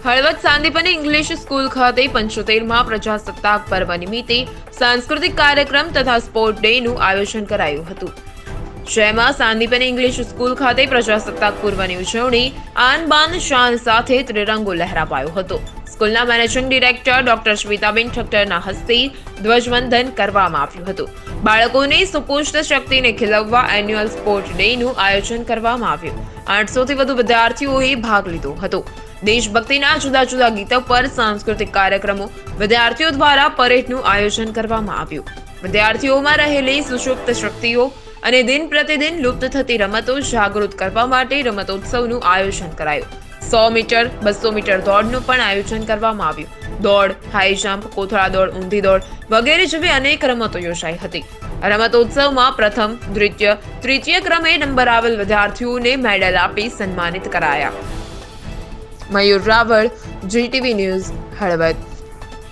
Halvad Sandipani English school ખાતે 75મા પ્રજાસત્તાક પર્વ નિમિત્તે સાંસ્કૃતિક કાર્યક્રમ તથા સ્પોર્ટ ડેનું આયોજન કરાયું હતું, જેમાં સાંદીપની ઇંગ્લિશ સ્કૂલ ખાતે પ્રજાસત્તાક પર્વની ઉજવણી આન બાન શાન સાથે ત્રિરંગો લહેરાવાયો હતો। સ્કૂલના મેનેજિંગ ડિરેક્ટર ડોક્ટર શ્વેતાબેન ઠક્કરના હસ્તે ધ્વજવંદન કરવામાં આવ્યું હતું। બાળકોને સુપુષ્ટ શક્તિને ખીલવવા એન્યુઅલ સ્પોર્ટ ડેનું આયોજન કરવામાં આવ્યું। 800 થી વધુ વિદ્યાર્થીઓએ ભાગ લીધો હતો। દેશભક્તિના જુદા જુદા ગીતો પર સાંસ્કૃતિક કાર્યક્રમો, વિદ્યાર્થીઓ દ્વારા પરેડનું આયોજન કરવામાં આવ્યું। વિદ્યાર્થીઓમાં રહેલી સુષુપ્ત શક્તિઓ અને દિન પ્રતિદિન લુપ્ત થતી રમતો જાગૃત કરવા માટે રમતોત્સવનું આયોજન કરાયું। 100 મીટર, 200 મીટર દોડનું પણ આયોજન કરવામાં આવ્યું। દોડ, હાઈ જમ્પ, કોથળા દોડ, ઊંધી દોડ વગેરે જેવી અનેક રમતો યોજાઈ હતી। રમતોત્સવમાં પ્રથમ, દ્વિતીય, તૃતીય ક્રમે નંબર આવેલ વિદ્યાર્થીઓને મેડલ આપી સન્માનિત કરાયા। મયુર રાવળ, GTV ન્યૂઝ, હળવદ।